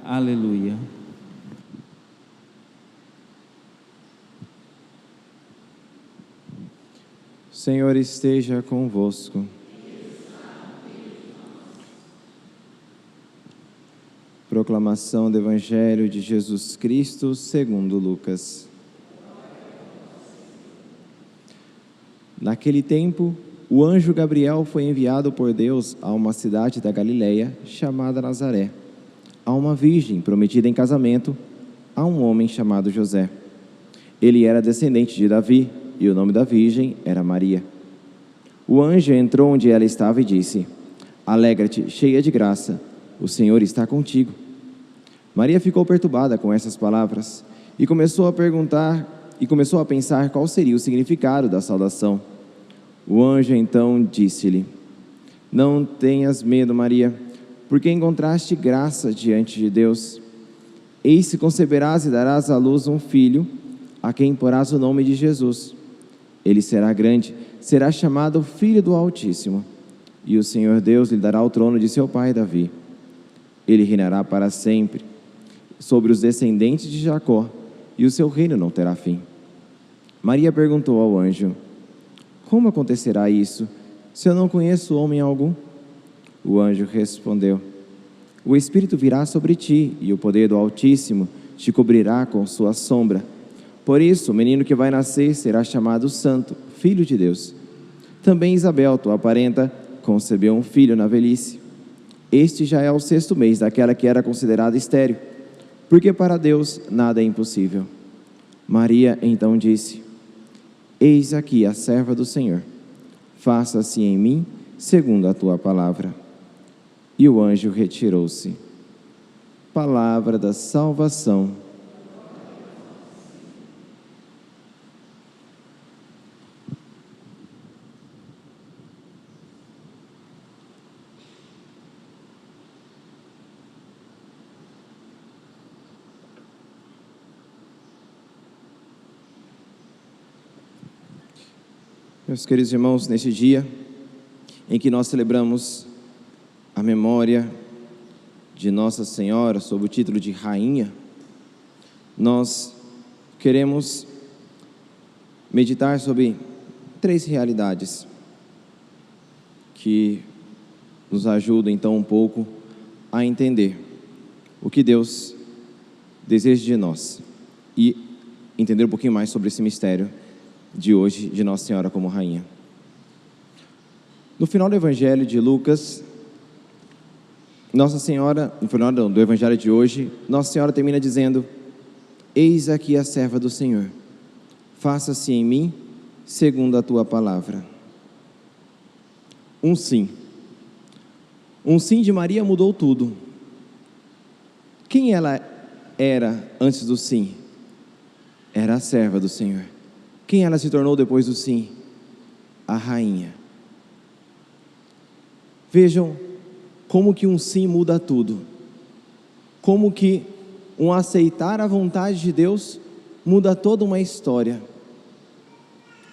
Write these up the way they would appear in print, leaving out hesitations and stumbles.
Aleluia. Senhor esteja convosco. Proclamação do Evangelho de Jesus Cristo segundo Lucas. Naquele tempo, o anjo Gabriel foi enviado por Deus a uma cidade da Galileia chamada Nazaré, a uma virgem prometida em casamento a um homem chamado José. Ele era descendente de Davi e o nome da virgem era Maria. O anjo entrou onde ela estava e disse: Alegra-te, cheia de graça, o Senhor está contigo. Maria ficou perturbada com essas palavras e começou a pensar qual seria o significado da saudação. O anjo então disse-lhe: Não tenhas medo, Maria, porque encontraste graça diante de Deus. Eis que conceberás e darás à luz um filho, a quem porás o nome de Jesus. Ele será grande, será chamado Filho do Altíssimo, e o Senhor Deus lhe dará o trono de seu pai Davi. Ele reinará para sempre sobre os descendentes de Jacó, e o seu reino não terá fim. Maria perguntou ao anjo: Como acontecerá isso, se eu não conheço homem algum? O anjo respondeu: O Espírito virá sobre ti, e o poder do Altíssimo te cobrirá com sua sombra. Por isso, o menino que vai nascer será chamado Santo, Filho de Deus. Também Isabel, tua parenta, concebeu um filho na velhice. Este já é o 6º mês daquela que era considerada estéril, porque para Deus nada é impossível. Maria então disse: Eis aqui a serva do Senhor, faça-se em mim segundo a tua palavra. E o anjo retirou-se. Palavra da salvação. Meus queridos irmãos, neste dia em que nós celebramos a memória de Nossa Senhora sob o título de Rainha, nós queremos meditar sobre 3 realidades que nos ajudam então um pouco a entender o que Deus deseja de nós e entender um pouquinho mais sobre esse mistério de hoje, de Nossa Senhora como Rainha. No final do Evangelho de Lucas, Nossa Senhora, no final do Evangelho de hoje, Nossa Senhora termina dizendo: Eis aqui a serva do Senhor, faça-se em mim segundo a tua palavra. Um sim de Maria mudou tudo. Quem ela era antes do sim? Era a serva do Senhor. Quem ela se tornou depois do sim? A rainha. Vejam como que um sim muda tudo. Como que um aceitar a vontade de Deus muda toda uma história.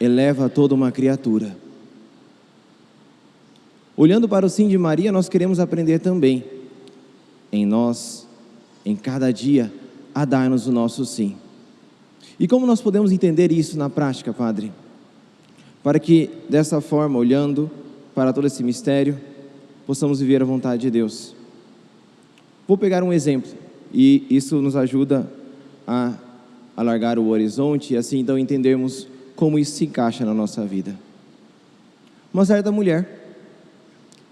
Eleva toda uma criatura. Olhando para o sim de Maria, nós queremos aprender também em nós, em cada dia, a dar-nos o nosso sim. E como nós podemos entender isso na prática, Padre? Para que, dessa forma, olhando para todo esse mistério, possamos viver a vontade de Deus. Vou pegar um exemplo, e isso nos ajuda a alargar o horizonte e assim então entendermos como isso se encaixa na nossa vida. Uma certa mulher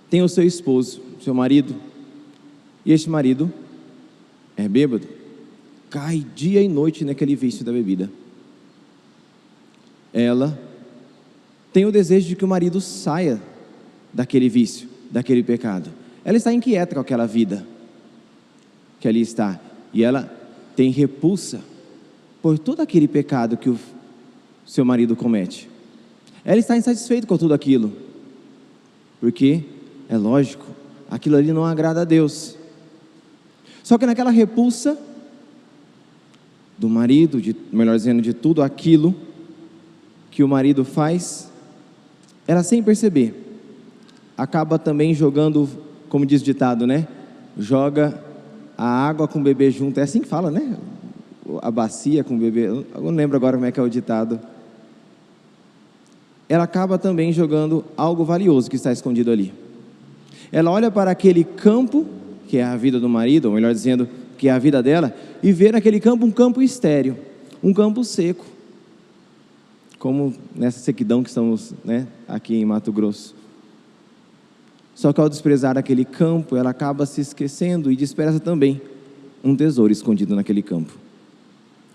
tem o seu esposo, seu marido, e este marido é bêbado. Cai dia e noite naquele vício da bebida. Ela tem o desejo de que o marido saia daquele vício, daquele pecado. Ela está inquieta com aquela vida que ali está, e ela tem repulsa por todo aquele pecado que o seu marido comete. Ela está insatisfeita com tudo aquilo, porque, é lógico, aquilo ali não agrada a Deus. Só que naquela repulsa do marido, melhor dizendo, de tudo aquilo que o marido faz, ela sem perceber, acaba também jogando, como diz o ditado, né? Joga a água com o bebê junto, é assim que fala, né? A bacia com o bebê, eu não lembro agora como é que é o ditado. Ela acaba também jogando algo valioso que está escondido ali. Ela olha para aquele campo, que é a vida do marido, ou melhor dizendo, que é a vida dela, e vê naquele campo um campo estéril, um campo seco, como nessa sequidão que estamos, né, aqui em Mato Grosso. Só que ao desprezar aquele campo, ela acaba se esquecendo e despreza também um tesouro escondido naquele campo.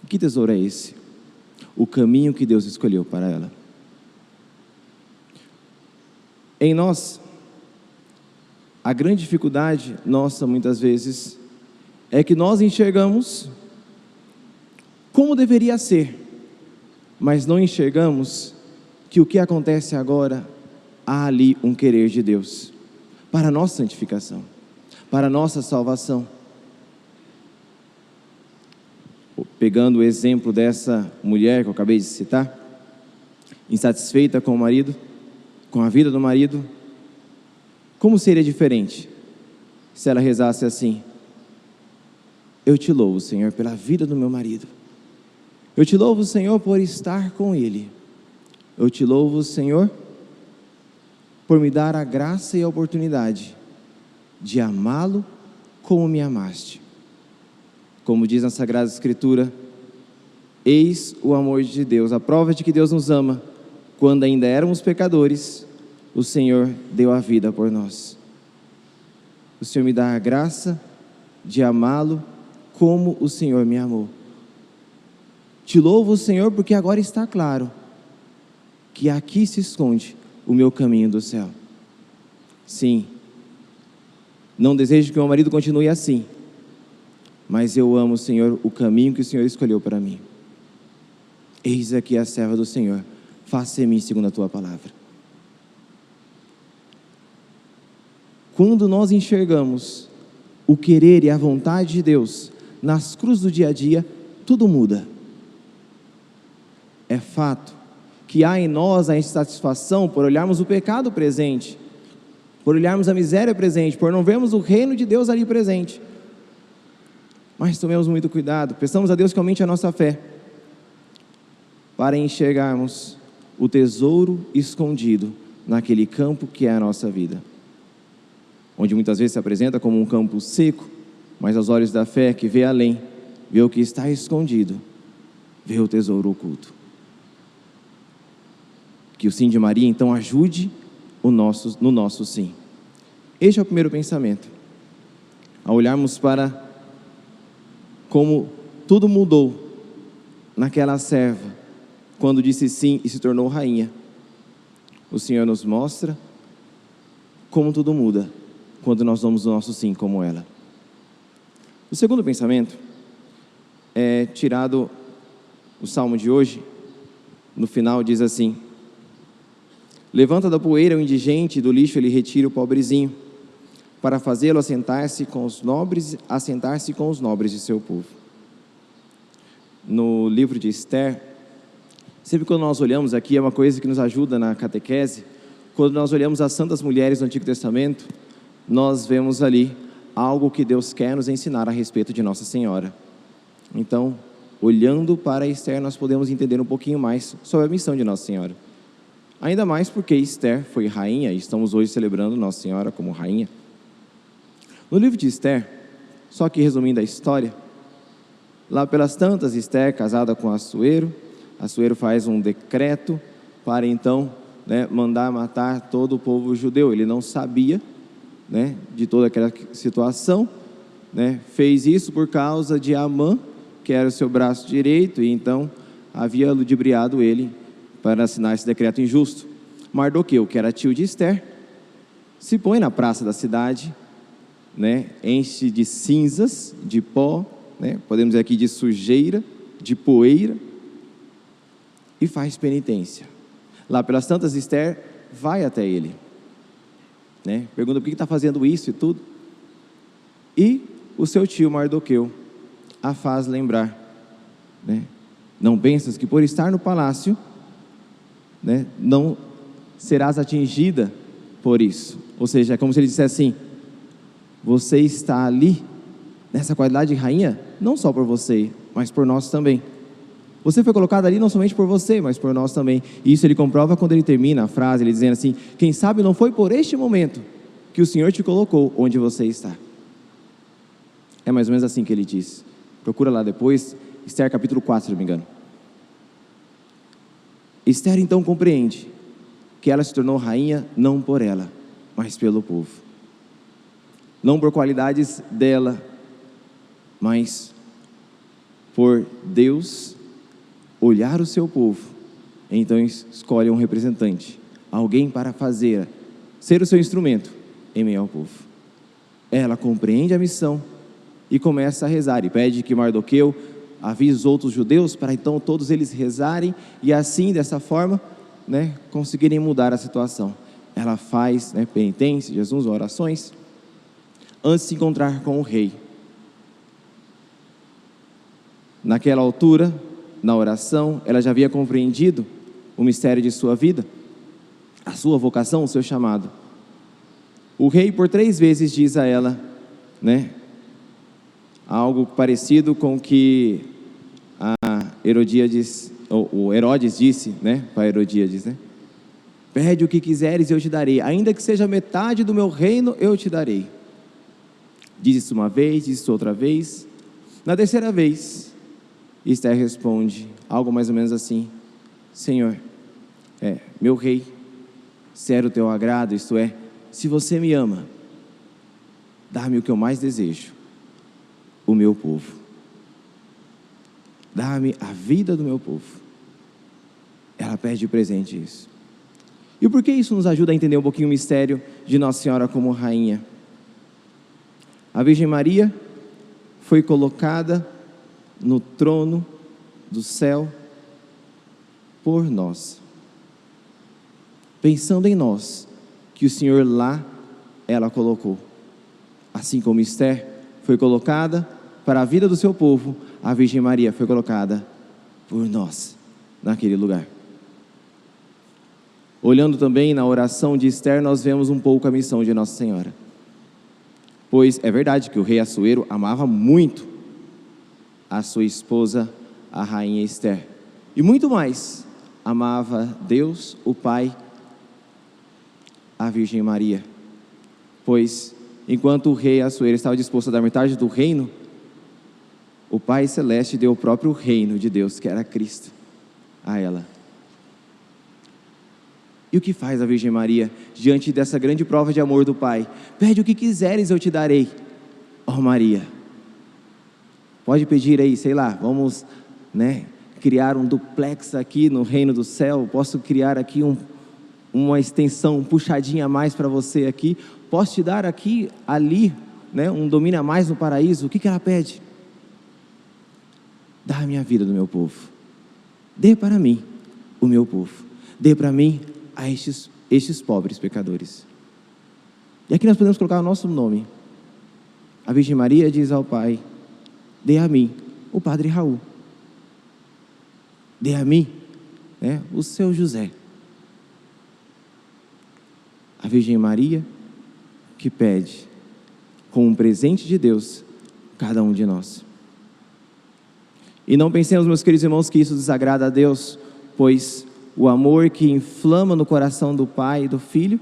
Que tesouro é esse? O caminho que Deus escolheu para ela. Em nós, a grande dificuldade nossa, muitas vezes, é que nós enxergamos como deveria ser, mas não enxergamos que o que acontece agora, há ali um querer de Deus, para a nossa santificação, para a nossa salvação. Pegando o exemplo dessa mulher que eu acabei de citar, insatisfeita com o marido, com a vida do marido, como seria diferente se ela rezasse assim: eu te louvo, Senhor, pela vida do meu marido. Eu te louvo, Senhor, por estar com ele. Eu te louvo, Senhor, por me dar a graça e a oportunidade de amá-lo como me amaste. Como diz na Sagrada Escritura, eis o amor de Deus, a prova de que Deus nos ama. Quando ainda éramos pecadores, o Senhor deu a vida por nós. O Senhor me dá a graça de amá-lo como o Senhor me amou. Te louvo, Senhor, porque agora está claro que aqui se esconde o meu caminho do céu. Sim, não desejo que o meu marido continue assim, mas eu amo, Senhor, o caminho que o Senhor escolheu para mim. Eis aqui a serva do Senhor, faça em mim segundo a tua palavra. Quando nós enxergamos o querer e a vontade de Deus nas cruzes do dia a dia, tudo muda. É fato que há em nós a insatisfação por olharmos o pecado presente, por olharmos a miséria presente, por não vermos o reino de Deus ali presente. Mas tomemos muito cuidado, peçamos a Deus que aumente a nossa fé, para enxergarmos o tesouro escondido naquele campo que é a nossa vida, onde muitas vezes se apresenta como um campo seco, mas aos olhos da fé que vê além, vê o que está escondido, vê o tesouro oculto. Que o sim de Maria então ajude no nosso sim. Este é o primeiro pensamento. Ao olharmos para como tudo mudou naquela serva, quando disse sim e se tornou rainha, o Senhor nos mostra como tudo muda quando nós damos o nosso sim como ela. O segundo pensamento é tirado o salmo de hoje. No final diz assim: levanta da poeira o indigente, do lixo ele retira o pobrezinho, para fazê-lo assentar-se com os nobres de seu povo. No livro de Esther, sempre quando nós olhamos aqui, é uma coisa que nos ajuda na catequese, quando nós olhamos as santas mulheres do Antigo Testamento, nós vemos ali algo que Deus quer nos ensinar a respeito de Nossa Senhora. Então, olhando para Esther, nós podemos entender um pouquinho mais sobre a missão de Nossa Senhora. Ainda mais porque Esther foi rainha, e estamos hoje celebrando Nossa Senhora como rainha. No livro de Esther, só que resumindo a história, lá pelas tantas, Esther, casada com Assuero faz um decreto para então, mandar matar todo o povo judeu. Ele não sabia, de toda aquela situação, fez isso por causa de Amã, que era o seu braço direito, e então havia ludibriado ele para assinar esse decreto injusto. Mardoqueu, que era tio de Esther, se põe na praça da cidade, enche de cinzas, de pó, podemos dizer aqui de sujeira, de poeira, e faz penitência. Lá pelas tantas, Esther vai até ele, pergunta por que está fazendo isso e tudo, e o seu tio Mardoqueu a faz lembrar, não pensas que por estar no palácio, não serás atingida por isso. Ou seja, é como se ele dissesse assim: você está ali nessa qualidade de rainha, não só por você, mas por nós também. Você foi colocado ali não somente por você, mas por nós também. E isso ele comprova quando ele termina a frase, ele dizendo assim: quem sabe não foi por este momento que o Senhor te colocou onde você está. É mais ou menos assim que ele diz. Procura lá depois, Esther capítulo 4, se não me engano. Esther então compreende que ela se tornou rainha não por ela, mas pelo povo. Não por qualidades dela, mas por Deus olhar o seu povo. Então escolhe um representante, alguém para ser o seu instrumento em meio ao povo. Ela compreende a missão e começa a rezar, e pede que Mardoqueu avise os outros judeus, para então todos eles rezarem, e assim, dessa forma, conseguirem mudar a situação. Ela faz penitência, jejuns, orações, antes de se encontrar com o rei. Naquela altura, na oração, ela já havia compreendido o mistério de sua vida, a sua vocação, o seu chamado. O rei por 3 vezes diz a ela, algo parecido com o que o Herodes disse, para Herodíades, pede o que quiseres e eu te darei, ainda que seja metade do meu reino, eu te darei. Diz isso uma vez, diz isso outra vez. Na 3ª vez, Esther responde algo mais ou menos assim: Senhor, meu rei, se era o teu agrado, isto é, se você me ama, dá-me o que eu mais desejo, o meu povo. Dá-me a vida do meu povo. Ela pede de presente isso. E por que isso nos ajuda a entender um pouquinho o mistério de Nossa Senhora como rainha? A Virgem Maria foi colocada no trono do céu por nós, pensando em nós, que o Senhor lá ela colocou. Assim como Esther foi colocada para a vida do seu povo, a Virgem Maria foi colocada por nós naquele lugar. Olhando também na oração de Esther, nós vemos um pouco a missão de Nossa Senhora. Pois é verdade que o rei Assuero amava muito a sua esposa, a rainha Esther, e muito mais, amava Deus, o Pai, a Virgem Maria. Pois, enquanto o rei Assuero estava disposto a dar metade do reino, o Pai Celeste deu o próprio reino de Deus, que era Cristo, a ela. E o que faz a Virgem Maria diante dessa grande prova de amor do Pai? Pede o que quiseres, eu te darei. Ó Maria, pode pedir aí, sei lá, vamos criar um duplex aqui no reino do céu, posso criar aqui uma extensão, um puxadinho a mais para você aqui, posso te dar aqui, ali, um domínio a mais no paraíso. O que ela pede? Dá a minha vida do meu povo, dê para mim o meu povo, dê para mim a estes pobres pecadores. E aqui nós podemos colocar o nosso nome. A Virgem Maria diz ao Pai: dê a mim o Padre Raul, dê a mim o seu José. A Virgem Maria que pede com um presente de Deus cada um de nós. E não pensemos, meus queridos irmãos, que isso desagrada a Deus, pois o amor que inflama no coração do Pai e do Filho,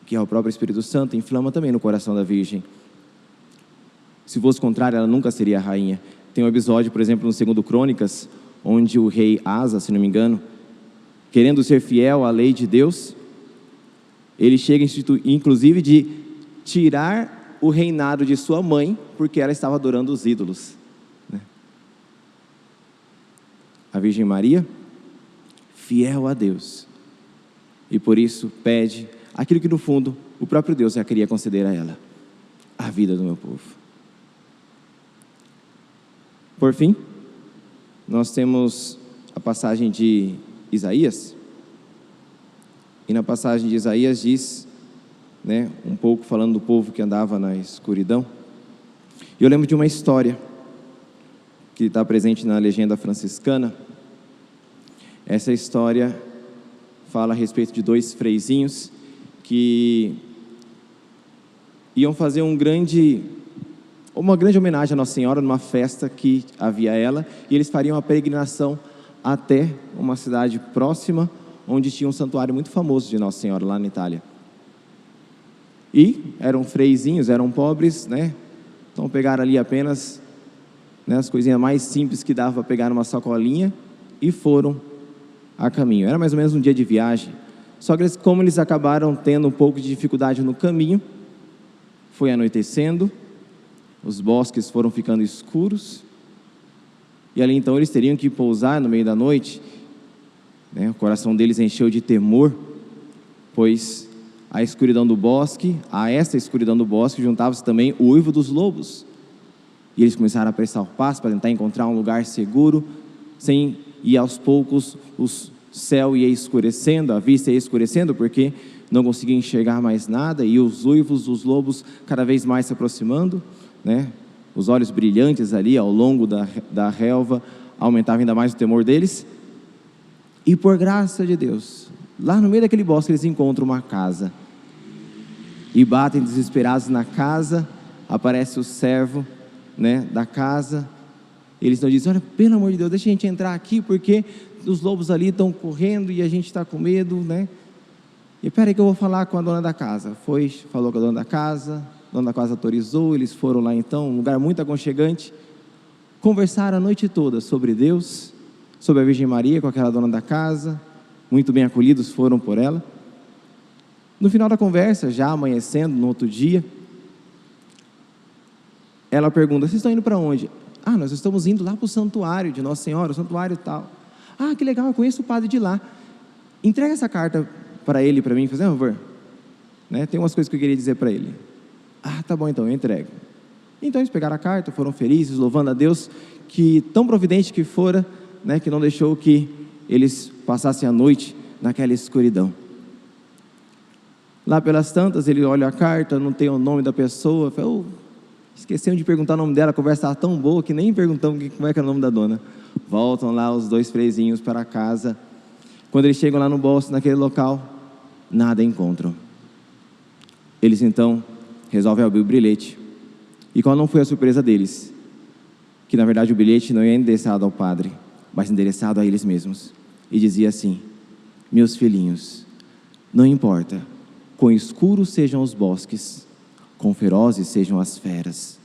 que é o próprio Espírito Santo, inflama também no coração da Virgem. Se fosse contrário, ela nunca seria rainha. Tem um episódio, por exemplo, no 2 Crônicas, onde o rei Asa, se não me engano, querendo ser fiel à lei de Deus, ele chega inclusive de tirar o reinado de sua mãe, porque ela estava adorando os ídolos. A Virgem Maria, fiel a Deus, e por isso pede aquilo que no fundo o próprio Deus já queria conceder a ela: a vida do meu povo. Por fim, nós temos a passagem de Isaías, e na passagem de Isaías diz, um pouco falando do povo que andava na escuridão. E eu lembro de uma história que está presente na legenda franciscana. Essa história fala a respeito de 2 freizinhos que iam fazer um grande uma grande homenagem a Nossa Senhora numa festa que havia ela, e eles fariam a peregrinação até uma cidade próxima, onde tinha um santuário muito famoso de Nossa Senhora, lá na Itália. E eram freizinhos, eram pobres, né? Então pegaram ali apenas, né, as coisinhas mais simples que dava para pegar numa sacolinha e foram a caminho. Era mais ou menos um dia de viagem. Só que como eles acabaram tendo um pouco de dificuldade no caminho, foi anoitecendo, os bosques foram ficando escuros, e ali então eles teriam que pousar no meio da noite, né? O coração deles encheu de temor, pois a escuridão do bosque, a esta escuridão do bosque juntava-se também o uivo dos lobos. E eles começaram a apressar o passo para tentar encontrar um lugar seguro, e aos poucos o céu ia escurecendo, a vista ia escurecendo, porque não conseguia enxergar mais nada, e os uivos dos lobos cada vez mais se aproximando, né? Os olhos brilhantes ali ao longo da relva aumentavam ainda mais o temor deles. E por graça de Deus, lá no meio daquele bosque eles encontram uma casa, e batem desesperados na casa. Aparece o servo, né, da casa. Eles não dizem: olha, pelo amor de Deus, deixa a gente entrar aqui, porque os lobos ali estão correndo e a gente está com medo, né? E espera aí que eu vou falar com a dona da casa. Falou com a dona da casa autorizou, eles foram lá então, um lugar muito aconchegante, conversaram a noite toda sobre Deus, sobre a Virgem Maria com aquela dona da casa, muito bem acolhidos foram por ela. No final da conversa, já amanhecendo, no outro dia, ela pergunta: vocês estão indo para onde? Ah, nós estamos indo lá para o santuário de Nossa Senhora, o santuário tal. Ah, que legal, eu conheço o padre de lá. Entrega essa carta para ele, para mim, fazer um favor. Né? Tem umas coisas que eu queria dizer para ele. Ah, tá bom, então, eu entrego. Então eles pegaram a carta, foram felizes, louvando a Deus, que tão providente que fora, né, que não deixou que eles passassem a noite naquela escuridão. Lá pelas tantas, ele olha a carta, não tem o nome da pessoa, fala: oh, esquecemos de perguntar o nome dela, a conversa estava tão boa que nem perguntamos como é que é o nome da dona. Voltam lá os dois freizinhos para casa. Quando eles chegam lá no bosque, naquele local, nada encontram. Eles então resolvem abrir o bilhete. E qual não foi a surpresa deles? Que na verdade o bilhete não ia endereçado ao padre, mas endereçado a eles mesmos. E dizia assim: meus filhinhos, não importa quão escuros sejam os bosques, quão ferozes sejam as feras,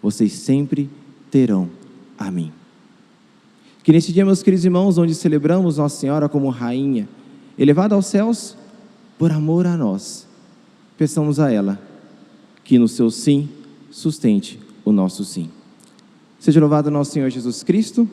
vocês sempre terão a mim. Que neste dia, meus queridos irmãos, onde celebramos Nossa Senhora como Rainha, elevada aos céus por amor a nós, peçamos a ela que no seu sim sustente o nosso sim. Seja louvado nosso Senhor Jesus Cristo.